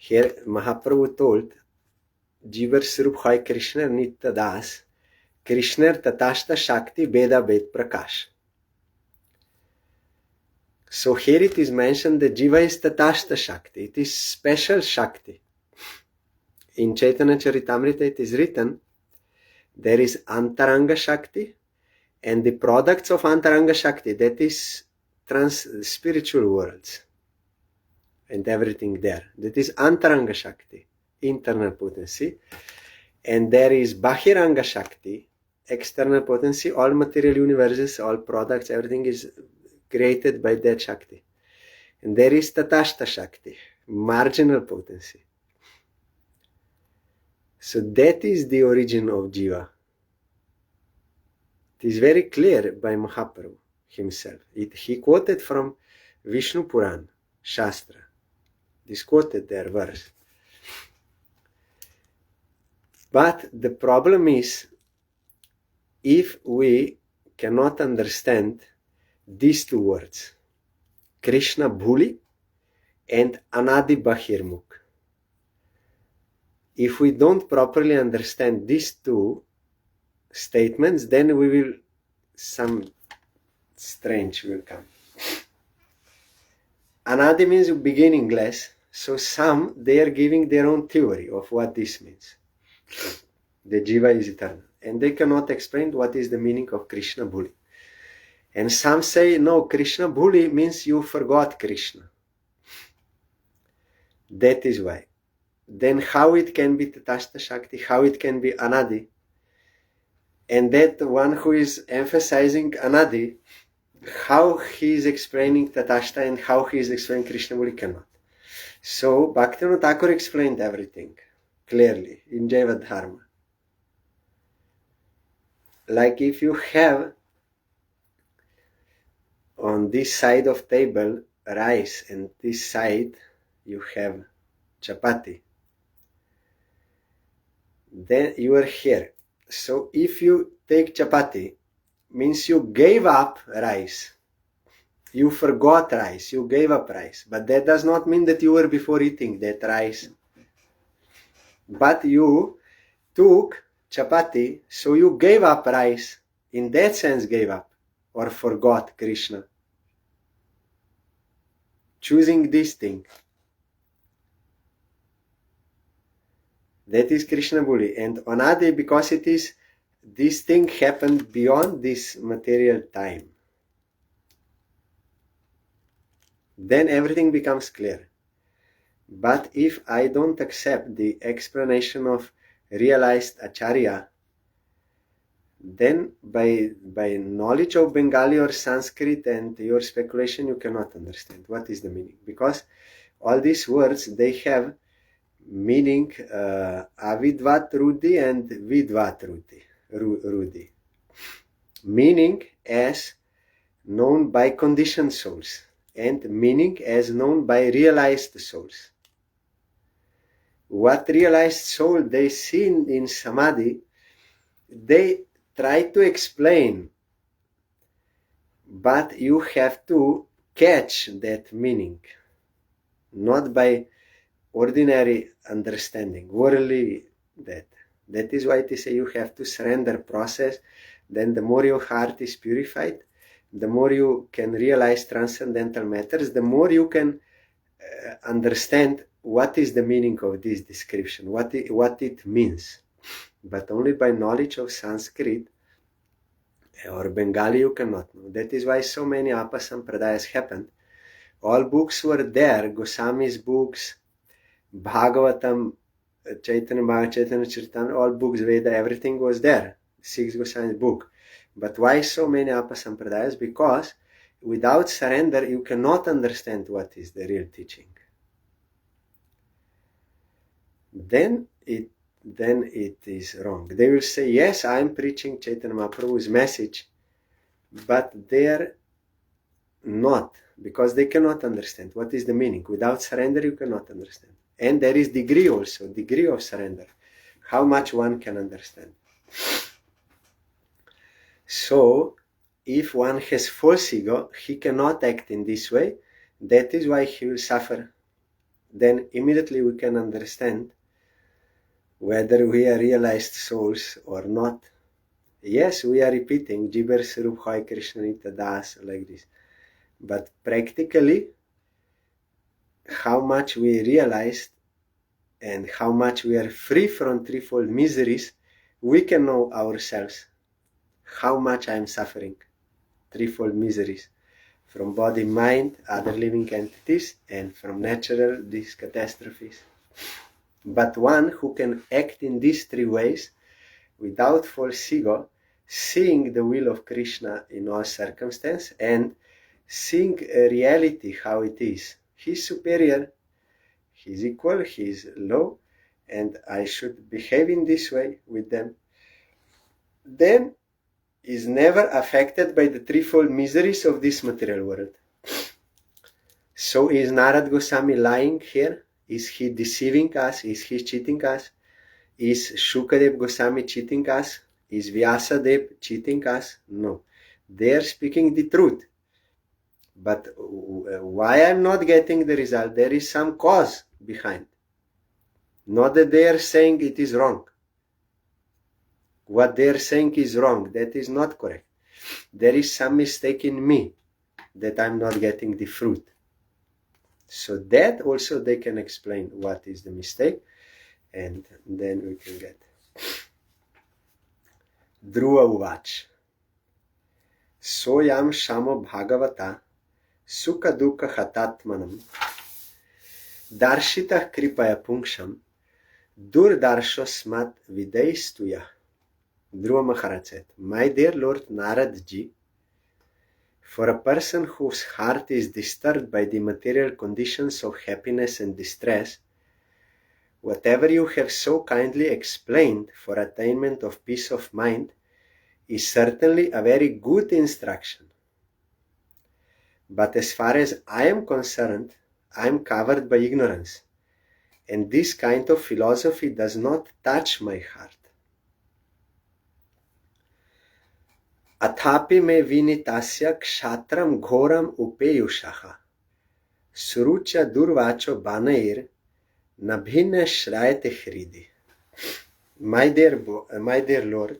Here Mahaprabhu told, Jivar Swarup Hoy Krishna Nitya Das, Krishner Tatashta Shakti Beda Bed Prakash. So here it is mentioned that Jiva is Tatashta Shakti. It is special Shakti. In Chaitanya Charitamrita it is written, there is Antaranga Shakti and the products of Antaranga Shakti, that is spiritual worlds and everything there. That is Antaranga Shakti, internal potency. And there is Bahiranga Shakti, external potency, all material universes, all products, everything is created by that Shakti. And there is Tatashta Shakti, marginal potency. So that is the origin of Jiva. It is very clear by Mahaprabhu himself. He quoted from Vishnu Puran, Shastra. This quoted their verse. But the problem is, if we cannot understand these two words, Krishna Bhuli and Anadi Bahirmukh, if we don't properly understand these two statements, then some strange will come. Anadi means beginningless, so some, they are giving their own theory of what this means. The Jiva is eternal. And they cannot explain what is the meaning of Krishna Bhuli. And some say, no, Krishna Bhuli means you forgot Krishna. That is why. Then how it can be Tatashta Shakti, how it can be Anadi? And that one who is emphasizing Anadi, how he is explaining Tatashta and how he is explaining Krishna Bhuli cannot. So Bhaktivinoda Thakur explained everything clearly in Jaiva Dharma. Like if you have on this side of table rice and this side you have chapati, then you are here. So if you take chapati, means you gave up rice. You forgot rice, you gave up rice. But that does not mean that you were before eating that rice. But you took chapati, so you gave up rice. In that sense gave up or forgot Krishna. Choosing this thing. That is Krishna Bhuli. And Anadi, because it is, this thing happened beyond this material time. Then everything becomes clear. But if I don't accept the explanation of realized Acharya, then by knowledge of Bengali or Sanskrit and your speculation, you cannot understand what is the meaning. Because all these words, they have meaning avidvat rudhi and vidvat rudhi. Meaning as known by conditioned souls and meaning as known by realized souls. What realized soul they see in Samadhi, they try to explain, but you have to catch that meaning, not by ordinary understanding, worldly that. That is why they say you have to surrender process. Then the more your heart is purified, the more you can realize transcendental matters, the more you can understand what is the meaning of this description, what it means. But only by knowledge of Sanskrit or Bengali you cannot know. That is why so many Apasampradayas happened. All books were there, Goswami's books, Bhagavatam, Chaitanya Charitamrita, all books, Veda, everything was there. 6 Goswami's book. But why so many Apasampradayas? Because without surrender you cannot understand what is the real teaching. Then it is wrong. They will say, yes, I am preaching Chaitanya Mahaprabhu's message, but they are not, because they cannot understand what is the meaning. Without surrender you cannot understand. And there is degree also, degree of surrender, how much one can understand. So if one has false ego, he cannot act in this way. That is why he will suffer. Then immediately we can understand whether we are realized souls or not. Yes, we are repeating Jibar Sarup Hai Krishna Nita Das like this. But practically, how much we realized and how much we are free from threefold miseries, we can know ourselves. How much I am suffering. Threefold miseries. From body, mind, other living entities, and from natural, these catastrophes. But one who can act in these 3 ways, without false ego, seeing the will of Krishna in all circumstances, and seeing reality how it is. He is superior, he is equal, he is low, and I should behave in this way with them. Then is never affected by the threefold miseries of this material world. So is Narad Goswami lying here? Is he deceiving us? Is he cheating us? Is Shukadev Goswami cheating us? Is Vyasadev cheating us? No. They are speaking the truth. But why I'm not getting the result? There is some cause behind. Not that they are saying it is wrong. What they are saying is wrong. That is not correct. There is some mistake in me that I'm not getting the fruit. So that also they can explain what is the mistake, and then we can get. Dhruva Uvach. Soyam Shamo Bhagavata Sukha Dukha Hatatmanam Darshita Kripaya Pungsham Durdarsho Smat Videistuya. Dhruva Maharaj said, my dear Lord Narad Ji, for a person whose heart is disturbed by the material conditions of happiness and distress, whatever you have so kindly explained for attainment of peace of mind is certainly a very good instruction. But as far as I am concerned, I am covered by ignorance, and this kind of philosophy does not touch my heart. Athapi me vinitasya kshatram ghoram upeyushaha surucha durvacho banair nabhina shrayate hridi. My dear Lord,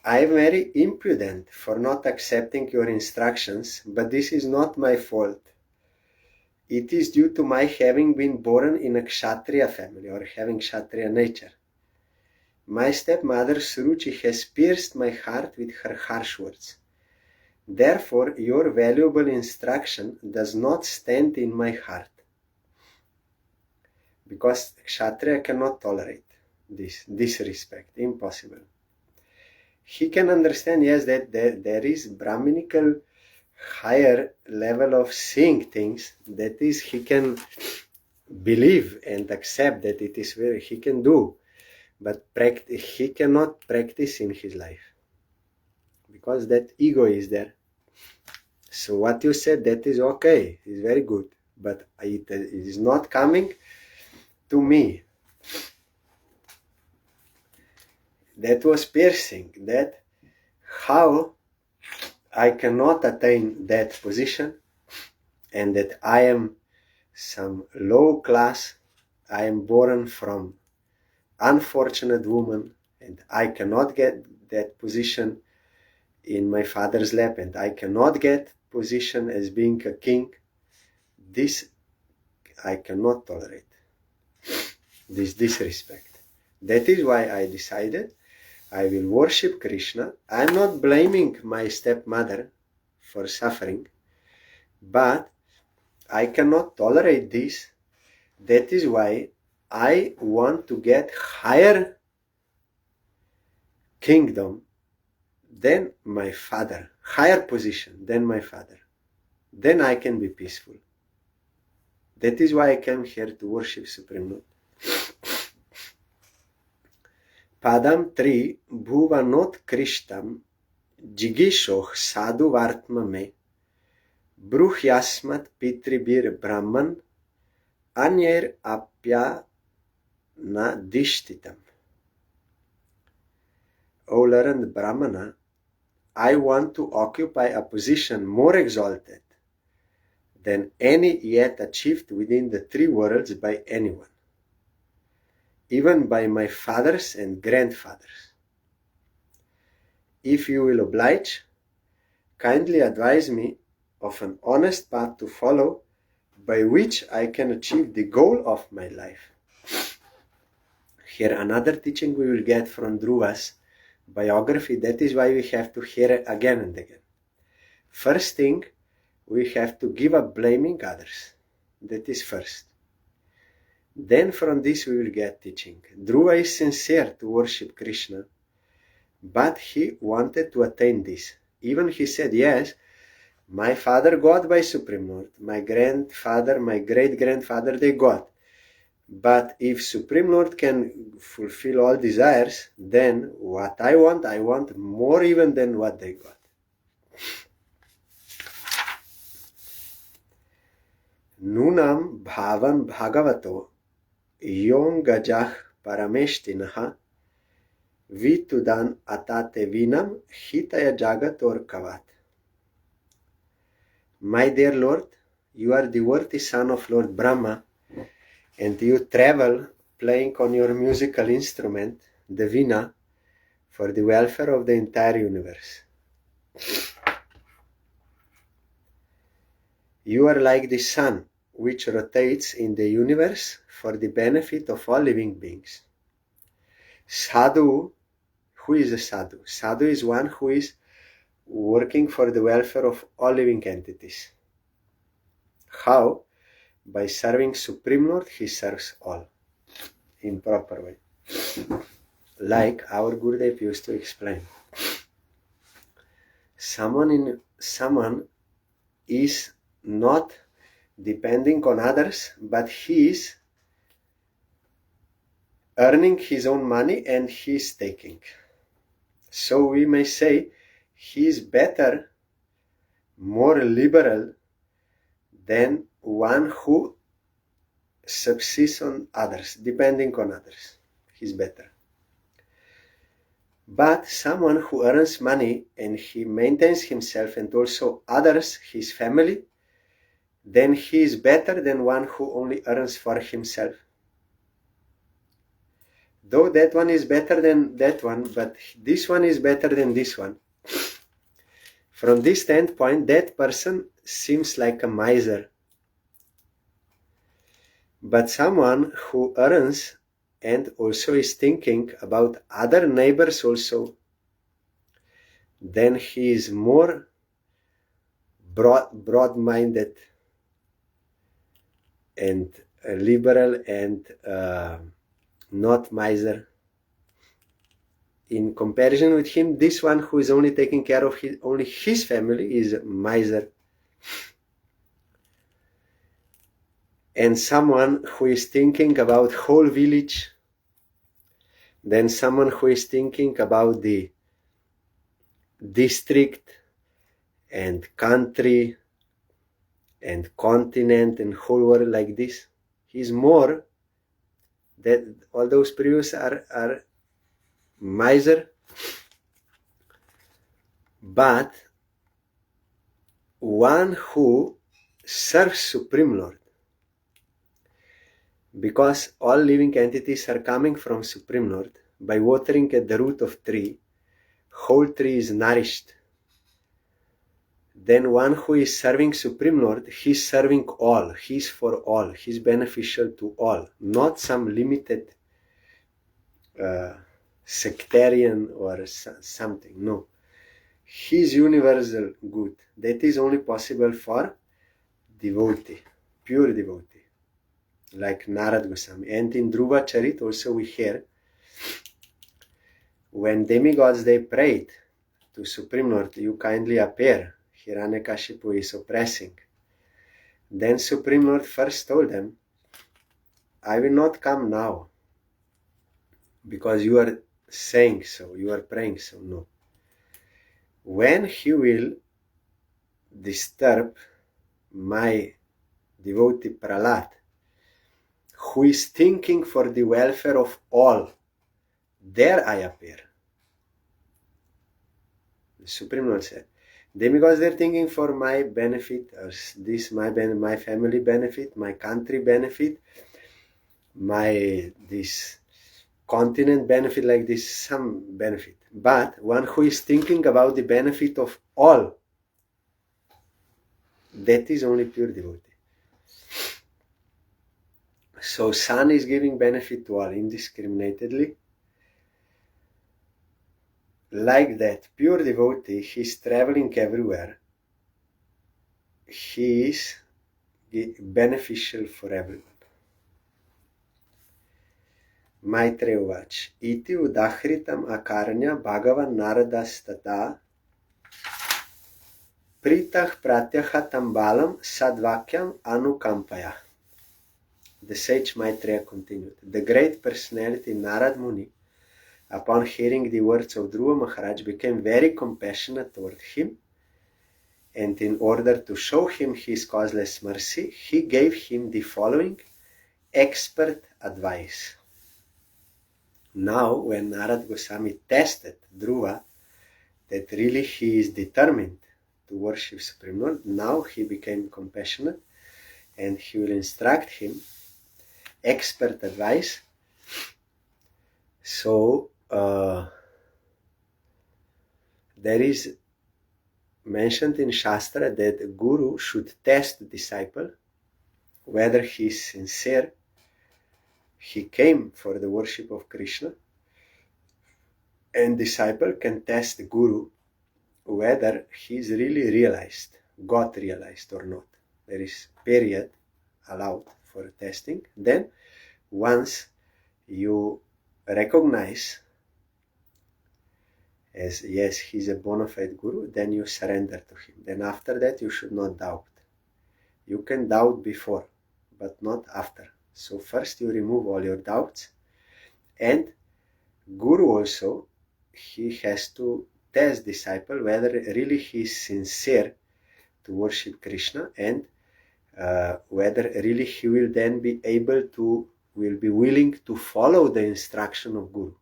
I am very impudent for not accepting your instructions, but this is not my fault. It is due to my having been born in a Kshatriya family or having Kshatriya nature. My stepmother Suruchi has pierced my heart with her harsh words. Therefore, your valuable instruction does not stand in my heart. Because Kshatriya cannot tolerate this disrespect. Impossible. He can understand, yes, that there is Brahminical higher level of seeing things. That is, he can believe and accept that it is where he can do. But he cannot practice in his life. Because that ego is there. So what you said, that is okay. It's very good. But it is not coming to me. That was piercing. That how I cannot attain that position, and that I am some low class, I am born from unfortunate woman, and I cannot get that position in my father's lap and I cannot get position as being a king, this I cannot tolerate. This disrespect. That is why I decided I will worship Krishna. I'm not blaming my stepmother for suffering, but I cannot tolerate this. That is why I want to get higher kingdom than my father, higher position than my father. Then I can be peaceful. That is why I came here to worship Supreme Lord. Padam 3 Bhuvanot Krishtam Jigishoh Sadhu Vartma Me Bruhyasmat Pitribir Brahman Anyer Apya Na Dishtitam. O learned Brahmana, I want to occupy a position more exalted than any yet achieved within the three worlds by anyone, even by my fathers and grandfathers. If you will oblige, kindly advise me of an honest path to follow by which I can achieve the goal of my life. Here another teaching we will get from Dhruva's biography. That is why we have to hear it again and again. First thing, we have to give up blaming others. That is first. Then from this we will get teaching. Dhruva is sincere to worship Krishna, but he wanted to attain this. Even he said, yes, my father got by Supreme Lord, my grandfather, my great-grandfather, they got. But if Supreme Lord can fulfill all desires, then what I want more even than what they got. Nunam bhavan bhagavato yom gajah parameshtinaha vitudan atate vinam hitaya jagat or kavat. My dear Lord, you are the worthy son of Lord Brahma, and you travel playing on your musical instrument, the Veena, for the welfare of the entire universe. You are like the sun, which rotates in the universe for the benefit of all living beings. Sadhu, who is a sadhu? Sadhu is one who is working for the welfare of all living entities. How? By serving Supreme Lord, he serves all in proper way. Like our Gurudev used to explain. Someone is not depending on others, but he is earning his own money and he is taking. So we may say he is better, more liberal than one who subsists on others, depending on others. He's better. But someone who earns money and he maintains himself and also others, his family, then he is better than one who only earns for himself. Though that one is better than that one, but this one is better than this one. From this standpoint, that person seems like a miser. But someone who earns and also is thinking about other neighbors also, then he is more broad-minded and liberal and not miser. In comparison with him, this one who is only taking care of only his family is a miser. And someone who is thinking about whole village, then someone who is thinking about the district and country and continent and whole world like this, he's more, that all those previous are miser, but one who serves Supreme Lord, because all living entities are coming from Supreme Lord. By watering at the root of tree, whole tree is nourished then one who is serving Supreme Lord, he's serving all, he's for all, he's beneficial to all, not some limited sectarian or something. No, he's universal good. That is only possible for devotee, pure devotee, like Narad Goswami. And in Dhruva Charit also we hear, when demigods they prayed to Supreme Lord, you kindly appear, Hiranyakashipu is oppressing. Then Supreme Lord first told them, I will not come now, because you are saying so, you are praying so. No. When he will disturb my devotee Prahlad, who is thinking for the welfare of all, there I appear. The Supreme Lord said, demigods they're thinking for my benefit, or this my family benefit, my country benefit, this continent benefit, like this, some benefit. But one who is thinking about the benefit of all, that is only pure devotee. So sun is giving benefit to all indiscriminately. Like that, pure devotee, he is traveling everywhere. He is beneficial for everyone. Maitreya Uvac, iti udahritam akarnya bhagavan naradastata pritah pratyaha tambalam sadvakyam anukampaya. The sage Maitreya continued, the great personality Narad Muni, upon hearing the words of Dhruva Maharaj, became very compassionate toward him, and in order to show him his causeless mercy, he gave him the following expert advice. Now, when Narad Goswami tested Dhruva, that really he is determined to worship Supreme Lord, now he became compassionate, and he will instruct him expert advice. So, there is mentioned in Shastra that Guru should test the disciple whether he is sincere, he came for the worship of Krishna, and disciple can test the Guru whether he is really realized, got realized or not. There is period allowed for testing. Then once you recognize as yes, he's a bona fide Guru, then you surrender to him. Then after that you should not doubt. You can doubt before, but not after. So first you remove all your doubts, and Guru also, he has to test disciple whether really he is sincere to worship Krishna, and whether really he will then be willing to follow the instruction of Guru.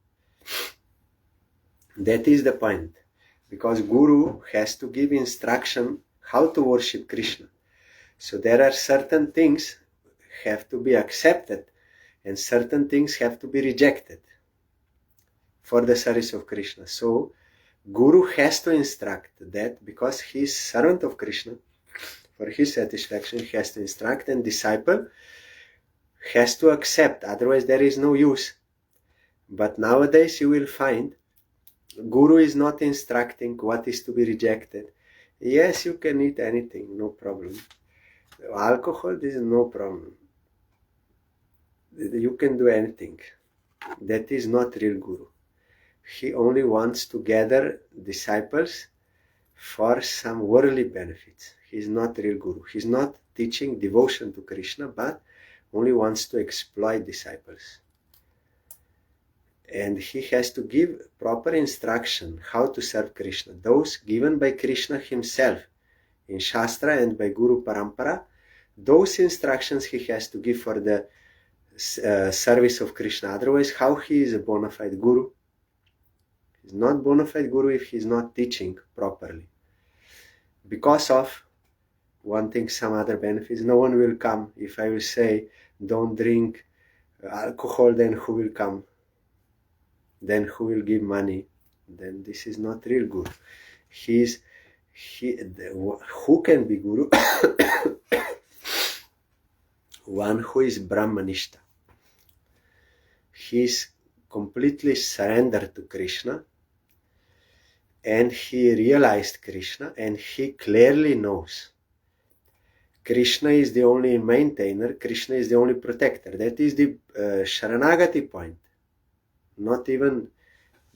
That is the point, because Guru has to give instruction how to worship Krishna. So there are certain things have to be accepted and certain things have to be rejected for the service of Krishna. So Guru has to instruct that, because he is servant of Krishna. For his satisfaction he has to instruct, and disciple has to accept, otherwise there is no use. But nowadays you will find Guru is not instructing what is to be rejected. Yes, you can eat anything, no problem. Alcohol, this is no problem. You can do anything. That is not real Guru. He only wants to gather disciples for some worldly benefits. He is not real Guru. He is not teaching devotion to Krishna, but only wants to exploit disciples. And he has to give proper instruction how to serve Krishna, those given by Krishna himself in Shastra and by Guru Parampara. Those instructions he has to give for the service of Krishna. Otherwise, how he is a bona fide Guru? He is not bona fide Guru if he is not teaching properly. Because of wanting some other benefits, no one will come. If I will say, don't drink alcohol, then who will come? Then who will give money? Then this is not real Guru. He who can be Guru? One who is Brahmanishta. He is completely surrendered to Krishna, and he realized Krishna, and he clearly knows Krishna is the only maintainer, Krishna is the only protector. That is the Sharanagati point. Not even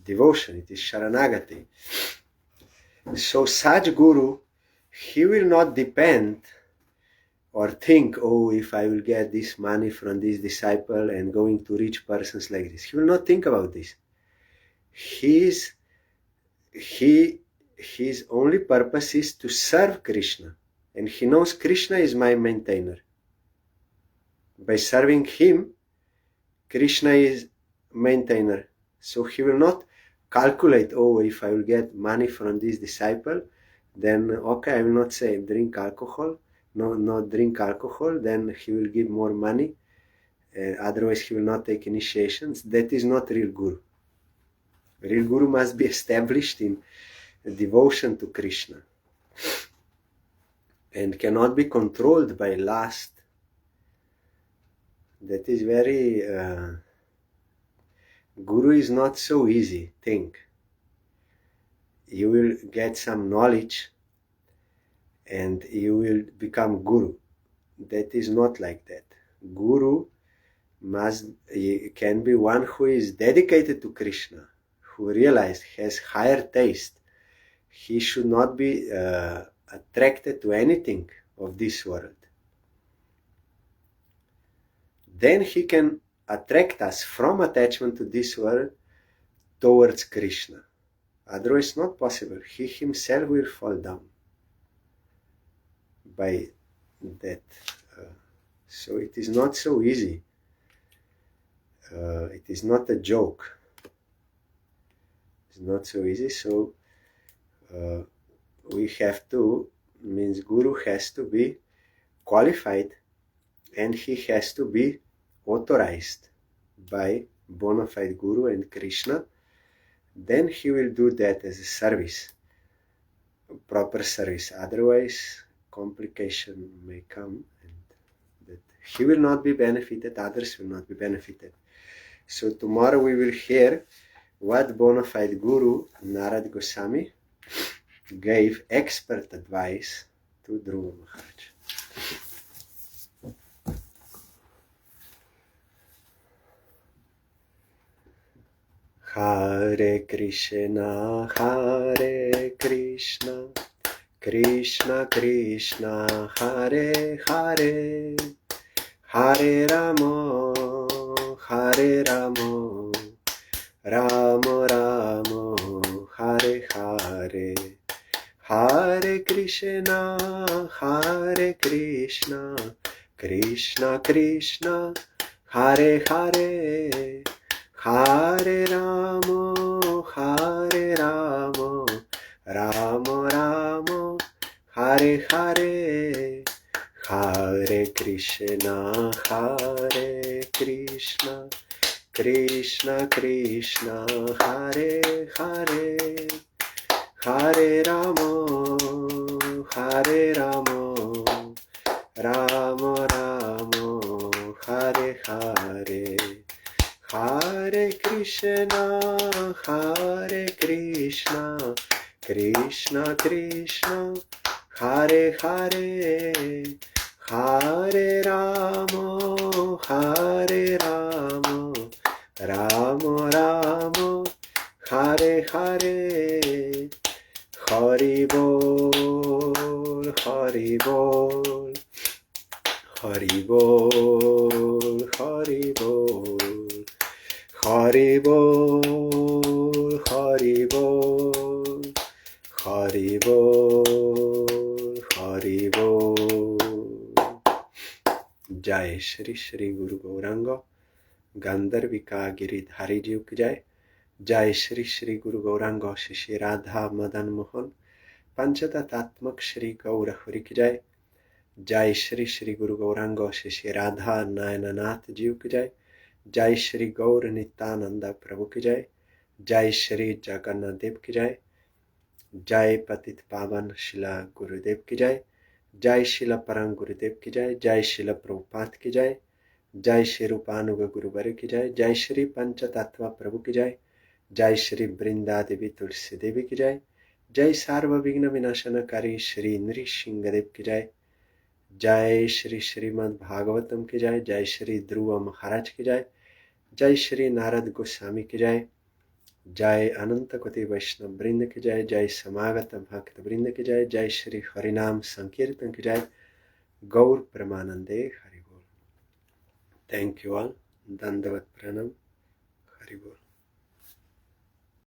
devotion, it is Sharanagati. So such Guru, he will not depend or think, oh, if I will get this money from this disciple and going to rich persons like this. He will not think about this. His only purpose is to serve Krishna. And he knows Krishna is my maintainer. By serving him, Krishna is maintainer. So he will not calculate, oh, if I will get money from this disciple, then okay, I will not say drink alcohol. No, not drink alcohol, then he will give more money. Otherwise, he will not take initiations. That is not real Guru. Real Guru must be established in devotion to Krishna and cannot be controlled by lust. That is very... Guru is not so easy, think. You will get some knowledge and you will become Guru. That is not like that. Guru can be one who is dedicated to Krishna, who realized has higher taste. He should not be attracted to anything of this world. Then he can attract us from attachment to this world towards Krishna. Otherwise, not possible. He himself will fall down by that. So it is not so easy. It is not a joke. It's not so easy. So we have to, means Guru has to be qualified and he has to be authorized by bona fide Guru and Krishna. Then he will do that as a service, proper service. Otherwise, complication may come and that he will not be benefited, others will not be benefited. So tomorrow we will hear what bona fide Guru Narad Goswami gave expert advice to Dhruva Maharaj. Hare Krishna, Krishna Krishna, Hare Hare, Hare Rama, Rama Rama, Hare Hare, Hare Krishna, Krishna Krishna, Hare Hare, Hare Rama, Rama Rama, Hare Hare, Hare Krishna, Krishna Krishna, Hare Hare, Hare Rama, Rama Rama, Hare Hare, Hare Krishna, Krishna Krishna, Hare Hare, Hare Rama, Rama Rama, Hare Hare, Hari Bol, Hari Bol, Hari Bol, Hari Bol, Hari Bol, Hari Bol, Hari Bol, Hari Bol. Jai Shri Shri Guru Gauranga Gandharvika Giridhari Ji ki Jai. Jai Shri Shri Guru Gauranga Shri Radha Madan Mohan Panchatatatmak Shri Gaurahari ki Jai. Jai Shri Shri Guru Gauranga Shri Radha Nayananath Ji ki Jai. Jai Shri Gaur Nityananda Prabhu ki Jai. Jai Shri Jagannath Dev ki Jai. जय पतित पावन शिला गुरुदेव की जय। जय शिला परम गुरुदेव की जय। जय शिला प्रभुपाद की जय। जय श्री रूपानुग गुरुवर की जय। जय श्री पंच तत्व प्रभु की जय। जय श्री वृंदा देवी तुलसी देवी की जय। जय सर्वविघ्न विनाशनकारी श्री नृसिंहदेव की जय। जय श्री श्रीमद् भागवतम की जय। जय श्री ध्रुव महाराज की जय। जय श्री नारद गोस्वामी की जय। जय अनंत कोटि वैष्णव वृंद की जय। जय समागत भक्त वृंद की जय। जय श्री हरिनाम संकीर्तन की जय। गौर प्रेमानंदे हरि बोल। Thank you all. दंडवत प्रणाम। हरि बोल।